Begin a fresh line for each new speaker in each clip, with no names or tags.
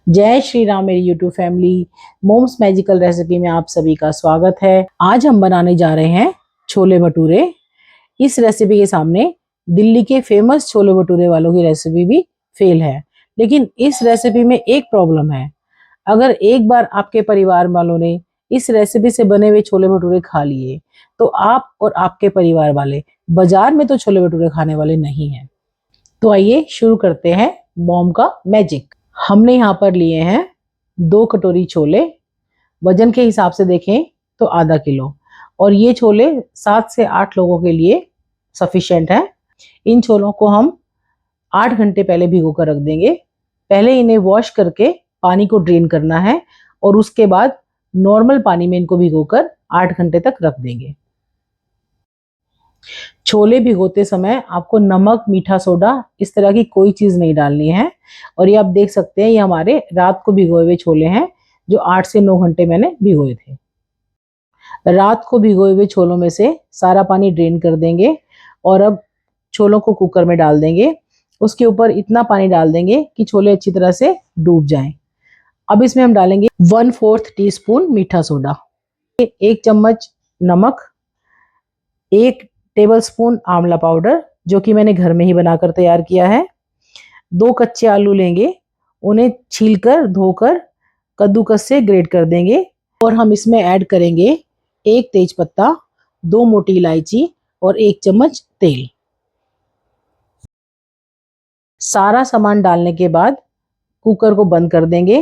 जय श्री राम मेरी YouTube family. Mom's magical recipe में आप सभी का स्वागत है। आज हम बनाने जा रहे हैं छोले भटूरे। इस रेसिपी के सामने दिल्ली के फेमस छोले भटूरे वालों की रेसिपी भी फेल है, लेकिन इस रेसिपी में एक प्रॉब्लम है। अगर एक बार आपके परिवार वालों ने इस रेसिपी से बने हुए छोले भटूरे खा लिए तो आप और आपके परिवार वाले बाजार में तो छोले भटूरे खाने वाले नहीं हैं। तो आइए शुरू करते हैं मॉम का मैजिक। हमने यहाँ पर लिए हैं 2 कटोरी छोले। वजन के हिसाब से देखें तो आधा किलो, और ये छोले 7 से 8 लोगों के लिए सफिशिएंट है। इन छोलों को हम 8 घंटे पहले भिगो कर रख देंगे। पहले इन्हें वॉश करके पानी को ड्रेन करना है और उसके बाद नॉर्मल पानी में इनको भिगोकर 8 घंटे तक रख देंगे। छोले भिगोते समय आपको नमक, मीठा सोडा इस तरह की कोई चीज नहीं डालनी है। और ये आप देख सकते हैं, ये हमारे रात को भिगोए हुए छोले हैं जो 8 से 9 घंटे मैंने भिगोए थे। रात को भिगोए हुए छोलों में से सारा पानी ड्रेन कर देंगे और अब छोलों को कुकर में डाल देंगे। उसके ऊपर इतना पानी डाल देंगे कि छोले अच्छी तरह से डूब जाएं। अब इसमें हम डालेंगे 1/4 टीस्पून मीठा सोडा, 1 चम्मच नमक, 1 टेबलस्पून आंवला पाउडर जो कि मैंने घर में ही बनाकर तैयार किया है। 2 कच्चे आलू लेंगे, उन्हें छीलकर धोकर कद्दूकस से ग्रेट कर देंगे और हम इसमें ऐड करेंगे 1 तेज पत्ता, 2 मोटी इलायची और 1 चम्मच तेल। सारा सामान डालने के बाद कुकर को बंद कर देंगे।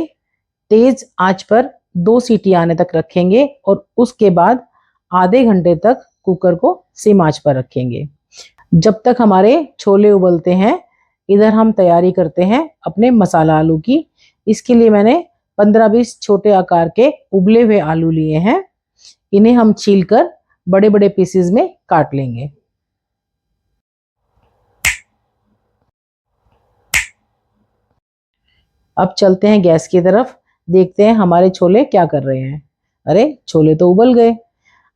तेज आंच पर 2 सीटी आने तक रखेंगे और उसके बाद आधे घंटे तक कुकर को सिम आंच पर रखेंगे। जब तक हमारे छोले उबलते हैं, इधर हम तैयारी करते हैं अपने मसाला आलू की। इसके लिए मैंने 15-20 छोटे आकार के उबले हुए आलू लिए हैं। इन्हें हम छीलकर बड़े बड़े पीसेस में काट लेंगे। अब चलते हैं गैस की तरफ, देखते हैं हमारे छोले क्या कर रहे हैं। अरे छोले तो उबल गए।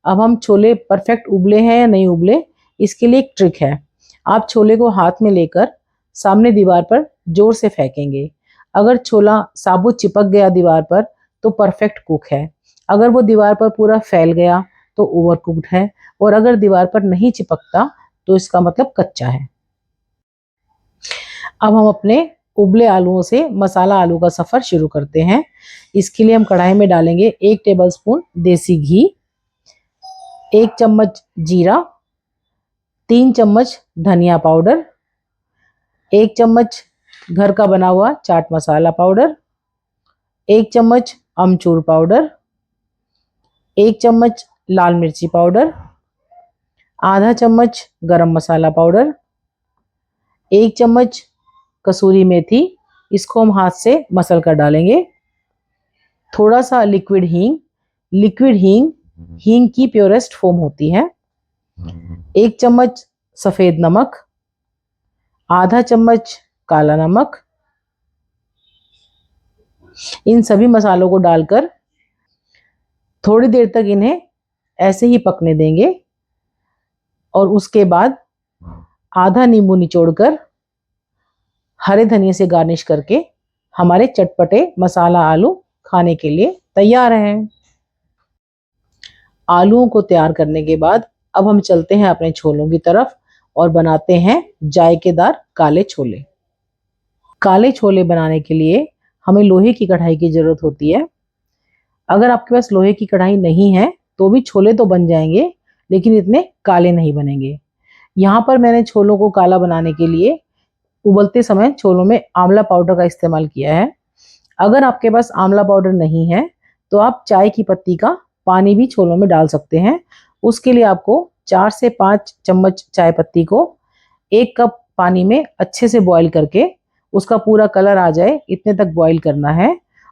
अब हम छोले परफेक्ट उबले हैं या नहीं उबले, इसके लिए एक ट्रिक है। आप छोले को हाथ में लेकर सामने दीवार पर जोर से फेंकेंगे। अगर छोला साबुत चिपक गया दीवार पर तो परफेक्ट कुक है। अगर वो दीवार पर पूरा फैल गया तो ओवर कुक्ड है, और अगर दीवार पर नहीं चिपकता तो इसका मतलब कच्चा है। अब हम अपने उबले आलूओं से मसाला आलू का सफर शुरू करते हैं। इसके लिए हम कढ़ाई में डालेंगे 1 टेबलस्पून देसी घी, 1 चम्मच जीरा, 3 चम्मच धनिया पाउडर, 1 चम्मच घर का बना हुआ चाट मसाला पाउडर, 1 चम्मच अमचूर पाउडर, 1 चम्मच लाल मिर्ची पाउडर, आधा चम्मच गरम मसाला पाउडर, 1 चम्मच कसूरी मेथी। इसको हम हाथ से मसल कर डालेंगे। थोड़ा सा लिक्विड हींग। लिक्विड हींग हींग की प्योरेस्ट फॉर्म होती है। 1 चम्मच सफेद नमक, आधा चम्मच काला नमक। इन सभी मसालों को डालकर थोड़ी देर तक इन्हें ऐसे ही पकने देंगे और उसके बाद आधा नींबू निचोड़कर हरे धनिया से गार्निश करके हमारे चटपटे मसाला आलू खाने के लिए तैयार हैं। आलूओं को तैयार करने के बाद अब हम चलते हैं अपने छोलों की तरफ और बनाते हैं जायकेदार काले छोले। काले छोले बनाने के लिए हमें लोहे की कढ़ाई की जरूरत होती है। अगर आपके पास लोहे की कढ़ाई नहीं है तो भी छोले तो बन जाएंगे, लेकिन इतने काले नहीं बनेंगे। यहाँ पर मैंने छोलों को काला बनाने के लिए उबलते समय छोलों में आंवला पाउडर का इस्तेमाल किया है। अगर आपके पास आंवला पाउडर नहीं है तो आप चाय की पत्ती का पानी भी छोलों में डाल सकते हैं। उसके लिए आपको 4 से 5 चम्मच चाय पत्ती को 1 कप पानी में अच्छे से बॉईल करके उसका पूरा कलर आ जाए इतने तक बॉईल करना है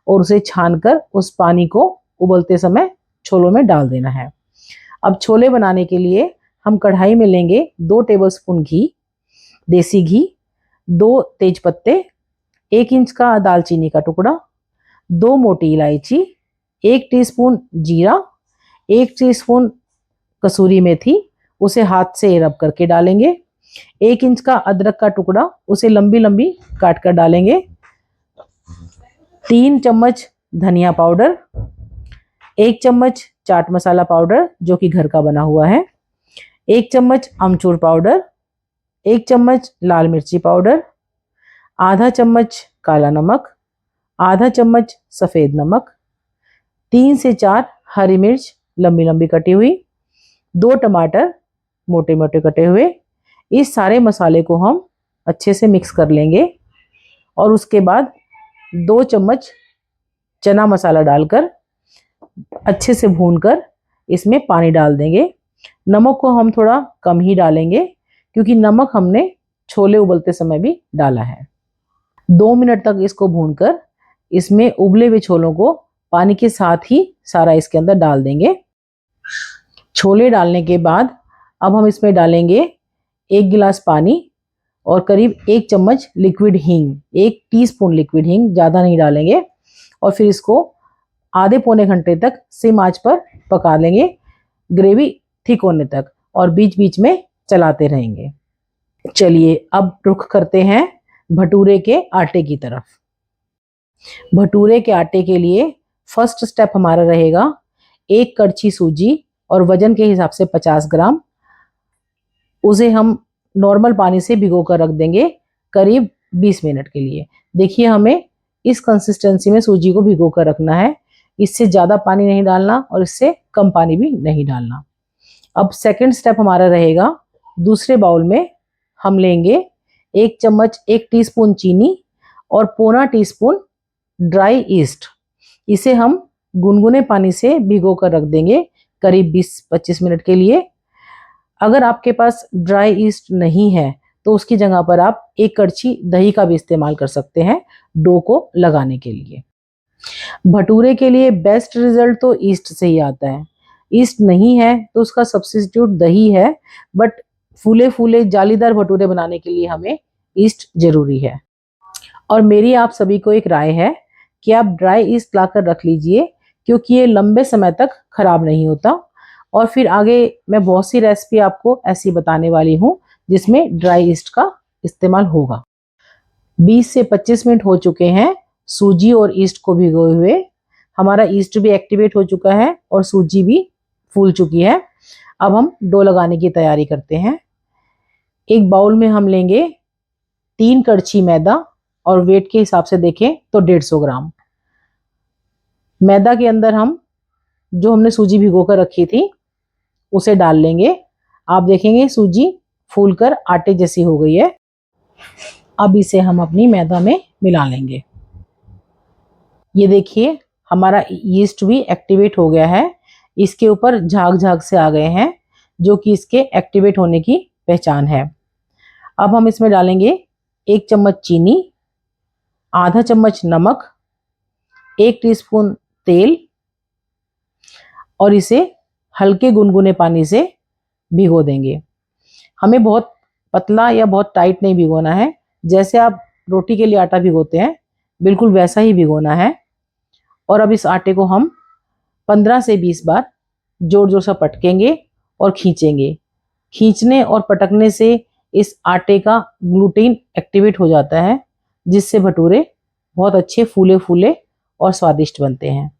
और उसे छानकर उस पानी को उबलते समय छोलों में डाल देना है। अब छोले बनाने के लिए हम कढ़ाई में लेंगे 2 टेबलस्पून घी, देसी घी, 2 तेज पत्ते, 1 इंच का दालचीनी का टुकड़ा, 2 मोटी इलायची, 1 टीस्पून जीरा, 1 टीस्पून कसूरी मेथी, उसे हाथ से रब करके डालेंगे। 1 इंच का अदरक का टुकड़ा, उसे लंबी लंबी काट कर डालेंगे। 3 चम्मच धनिया पाउडर, 1 चम्मच चाट मसाला पाउडर जो कि घर का बना हुआ है, 1 चम्मच अमचूर पाउडर, 1 चम्मच लाल मिर्ची पाउडर, आधा चम्मच काला नमक, आधा चम्मच सफ़ेद नमक, 3 से 4 हरी मिर्च लंबी लंबी कटी हुई, 2 टमाटर मोटे मोटे कटे हुए। इस सारे मसाले को हम अच्छे से मिक्स कर लेंगे और उसके बाद 2 चम्मच चना मसाला डालकर अच्छे से भूनकर इसमें पानी डाल देंगे। नमक को हम थोड़ा कम ही डालेंगे क्योंकि नमक हमने छोले उबलते समय भी डाला है। 2 मिनट तक इसको भूनकर इसमें उबले हुए छोलों को पानी के साथ ही सारा इसके अंदर डाल देंगे। छोले डालने के बाद अब हम इसमें डालेंगे 1 गिलास पानी और करीब 1 चम्मच लिक्विड हींग, 1 टीस्पून लिक्विड हींग, ज़्यादा नहीं डालेंगे। और फिर इसको आधे पौने घंटे तक सिम आंच पर पका लेंगे, ग्रेवी थिक होने तक, और बीच बीच में चलाते रहेंगे। चलिए अब रुख करते हैं भटूरे के आटे की तरफ। भटूरे के आटे के लिए फर्स्ट स्टेप हमारा रहेगा 1 कड़छी सूजी और वजन के हिसाब से 50 ग्राम। उसे हम नॉर्मल पानी से भिगो कर रख देंगे करीब 20 मिनट के लिए। देखिए हमें इस कंसिस्टेंसी में सूजी को भिगो कर रखना है, इससे ज़्यादा पानी नहीं डालना और इससे कम पानी भी नहीं डालना। अब सेकंड स्टेप हमारा रहेगा, दूसरे बाउल में हम लेंगे 1 चम्मच 1 टीस्पून चीनी और पौना टीस्पून ड्राई ईस्ट। इसे हम गुनगुने पानी से भिगो कर रख देंगे करीब 20-25 मिनट के लिए। अगर आपके पास ड्राई ईस्ट नहीं है तो उसकी जगह पर आप 1 कड़छी दही का भी इस्तेमाल कर सकते हैं डो को लगाने के लिए। भटूरे के लिए बेस्ट रिजल्ट तो ईस्ट से ही आता है। ईस्ट नहीं है तो उसका सब्स्टिट्यूट दही है, बट फूले फूले जालीदार भटूरे बनाने के लिए हमें ईस्ट जरूरी है। और मेरी आप सभी को एक राय है कि आप ड्राई ईस्ट लाकर रख लीजिए, क्योंकि ये लंबे समय तक खराब नहीं होता। और फिर आगे मैं बहुत सी रेसिपी आपको ऐसी बताने वाली हूँ जिसमें ड्राई ईस्ट का इस्तेमाल होगा। 20 से 25 मिनट हो चुके हैं सूजी और ईस्ट को भिगोए हुए। हमारा ईस्ट भी एक्टिवेट हो चुका है और सूजी भी फूल चुकी है। अब हम डो लगाने की तैयारी करते हैं। एक बाउल में हम लेंगे 3 कड़छी मैदा और वेट के हिसाब से देखें तो 150 ग्राम। मैदा के अंदर हम जो हमने सूजी भिगो कर रखी थी उसे डाल लेंगे। आप देखेंगे सूजी फूलकर आटे जैसी हो गई है। अब इसे हम अपनी मैदा में मिला लेंगे। ये देखिए हमारा यीस्ट भी एक्टिवेट हो गया है। इसके ऊपर झाग झाग से आ गए हैं जो कि इसके एक्टिवेट होने की पहचान है। अब हम इसमें डालेंगे 1 चम्मच चीनी, आधा चम्मच नमक, 1 टीस्पून तेल और इसे हल्के गुनगुने पानी से भिगो देंगे। हमें बहुत पतला या बहुत टाइट नहीं भिगोना है, जैसे आप रोटी के लिए आटा भिगोते हैं बिल्कुल वैसा ही भिगोना है। और अब इस आटे को हम 15 से 20 बार जोर जोर से पटकेंगे और खींचेंगे। खींचने और पटकने से इस आटे का ग्लूटेन एक्टिवेट हो जाता है, जिससे भटूरे बहुत अच्छे फूले फूले और स्वादिष्ट बनते हैं।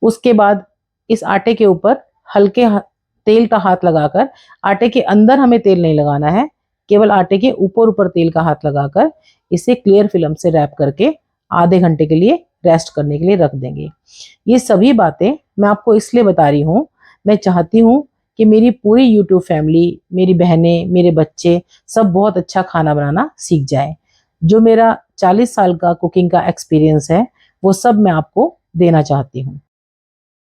उसके बाद इस आटे के ऊपर हल्के तेल का हाथ लगाकर, आटे के अंदर हमें तेल नहीं लगाना है, केवल आटे के ऊपर ऊपर तेल का हाथ लगाकर इसे क्लियर फिल्म से रैप करके आधे घंटे के लिए रेस्ट करने के लिए रख देंगे। ये सभी बातें मैं आपको इसलिए बता रही हूँ, मैं चाहती हूँ कि मेरी पूरी यूट्यूब फैमिली, मेरी बहनें, मेरे बच्चे सब बहुत अच्छा खाना बनाना सीख जाए। जो मेरा 40 साल का कुकिंग का एक्सपीरियंस है वो सब मैं आपको देना चाहती हूँ।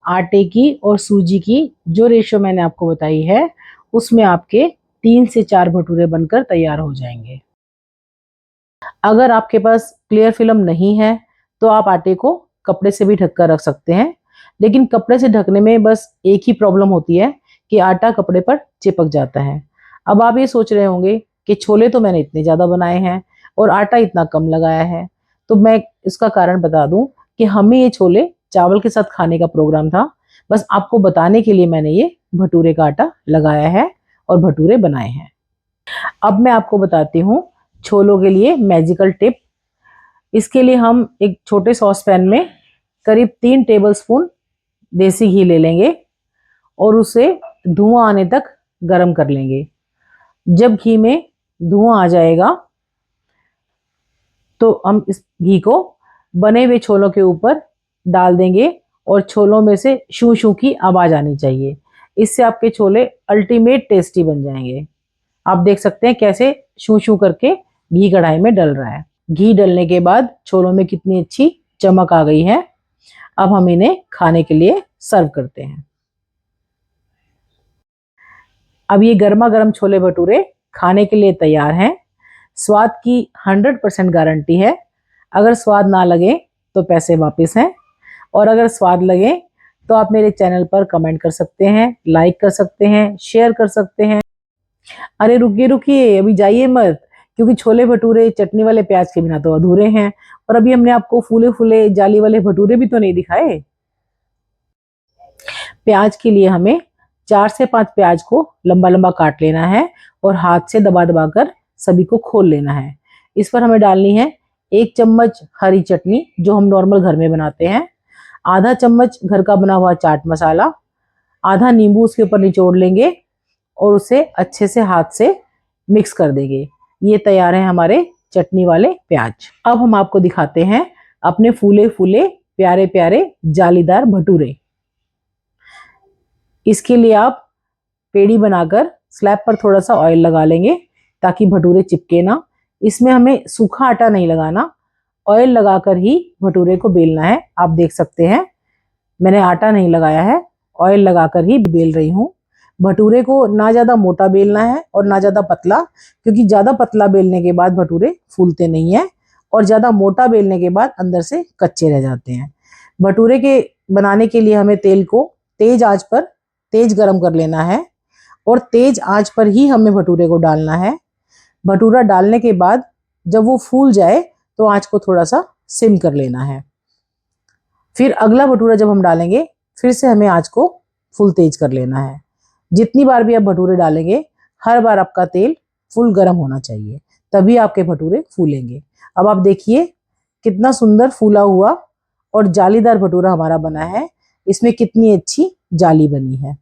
आटे की और सूजी की जो रेशो मैंने आपको बताई है उसमें आपके 3 से 4 भटूरे बनकर तैयार हो जाएंगे। अगर आपके पास क्लियर फिल्म नहीं है तो आप आटे को कपड़े से भी ढक कर रख सकते हैं, लेकिन कपड़े से ढकने में बस एक ही प्रॉब्लम होती है कि आटा कपड़े पर चिपक जाता है। अब आप ये सोच रहे होंगे कि छोले तो मैंने इतने ज़्यादा बनाए हैं और आटा इतना कम लगाया है, तो मैं इसका कारण बता दूं कि हमें ये छोले चावल के साथ खाने का प्रोग्राम था। बस आपको बताने के लिए मैंने ये भटूरे का आटा लगाया है और भटूरे बनाए हैं। अब मैं आपको बताती हूँ छोलों के लिए मैजिकल टिप। इसके लिए हम एक छोटे सॉस पैन में करीब 3 टेबलस्पून देसी घी ले लेंगे और उसे धुआं आने तक गरम कर लेंगे। जब घी में धुआं आ जाएगा तो हम इस घी को बने हुए छोलों के ऊपर डाल देंगे और छोलों में से शू शू की आवाज आनी चाहिए। इससे आपके छोले अल्टीमेट टेस्टी बन जाएंगे। आप देख सकते हैं कैसे शू शू करके घी कढ़ाई में डल रहा है। घी डलने के बाद छोलों में कितनी अच्छी चमक आ गई है। अब हम इन्हें खाने के लिए सर्व करते हैं। अब ये गर्मा गर्म छोले भटूरे खाने के लिए तैयार हैं। स्वाद की 100% गारंटी है। अगर स्वाद ना लगे तो पैसे वापस हैं, और अगर स्वाद लगे तो आप मेरे चैनल पर कमेंट कर सकते हैं, लाइक कर सकते हैं, शेयर कर सकते हैं। अरे रुकिए रुकिए, अभी जाइए मत, क्योंकि छोले भटूरे चटनी वाले प्याज के बिना तो अधूरे हैं। और अभी हमने आपको फूले फूले जाली वाले भटूरे भी तो नहीं दिखाए। प्याज के लिए हमें 4 से 5 प्याज को लंबा लंबा काट लेना है और हाथ से दबा दबा कर सभी को खोल लेना है। इस पर हमें डालनी है 1 चम्मच हरी चटनी जो हम नॉर्मल घर में बनाते हैं, आधा चम्मच घर का बना हुआ चाट मसाला, आधा नींबू उसके ऊपर निचोड़ लेंगे और उसे अच्छे से हाथ से मिक्स कर देंगे। ये तैयार है हमारे चटनी वाले प्याज। अब हम आपको दिखाते हैं अपने फूले फूले प्यारे प्यारे जालीदार भटूरे। इसके लिए आप पेड़ी बनाकर स्लैब पर थोड़ा सा ऑयल लगा लेंगे ताकि भटूरे चिपके ना। इसमें हमें सूखा आटा नहीं लगाना, ऑयल लगाकर ही भटूरे को बेलना है। आप देख सकते हैं मैंने आटा नहीं लगाया है, ऑयल लगाकर ही बेल रही हूँ। भटूरे को ना ज़्यादा मोटा बेलना है और ना ज़्यादा पतला, क्योंकि ज़्यादा पतला बेलने के बाद भटूरे फूलते नहीं हैं और ज़्यादा मोटा बेलने के बाद अंदर से कच्चे रह जाते हैं। भटूरे के बनाने के लिए हमें तेल को तेज आंच पर तेज गरम कर लेना है और तेज आंच पर ही हमें भटूरे को डालना है। भटूरा डालने के बाद जब वो फूल जाए तो आंच को थोड़ा सा सिम कर लेना है। फिर अगला भटूरा जब हम डालेंगे फिर से हमें आंच को फुल तेज कर लेना है। जितनी बार भी आप भटूरे डालेंगे हर बार आपका तेल फुल गर्म होना चाहिए, तभी आपके भटूरे फूलेंगे। अब आप देखिए कितना सुंदर फूला हुआ और जालीदार भटूरा हमारा बना है। इसमें कितनी अच्छी जाली बनी है।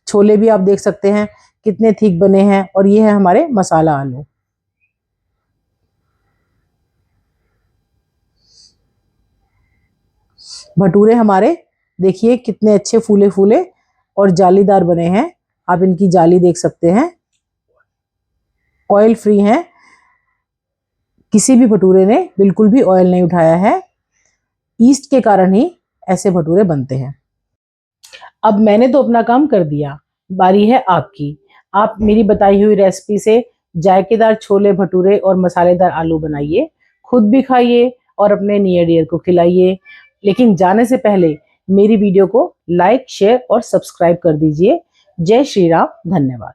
छोले भी आप देख सकते हैं कितने थिक बने हैं। और ये है हमारे मसाला आलू। भटूरे हमारे देखिए कितने अच्छे फूले फूले और जालीदार बने हैं। आप इनकी जाली देख सकते हैं, ऑयल फ्री हैं। किसी भी भटूरे ने बिल्कुल भी ऑयल नहीं उठाया है। ईस्ट के कारण ही ऐसे भटूरे बनते हैं। अब मैंने तो अपना काम कर दिया, बारी है आपकी। आप मेरी बताई हुई रेसिपी से जायकेदार छोले भटूरे और मसालेदार आलू बनाइए, खुद भी खाइए और अपने नियर डियर को खिलाइए। लेकिन जाने से पहले मेरी वीडियो को लाइक, शेयर और सब्सक्राइब कर दीजिए। जय श्री राम, धन्यवाद।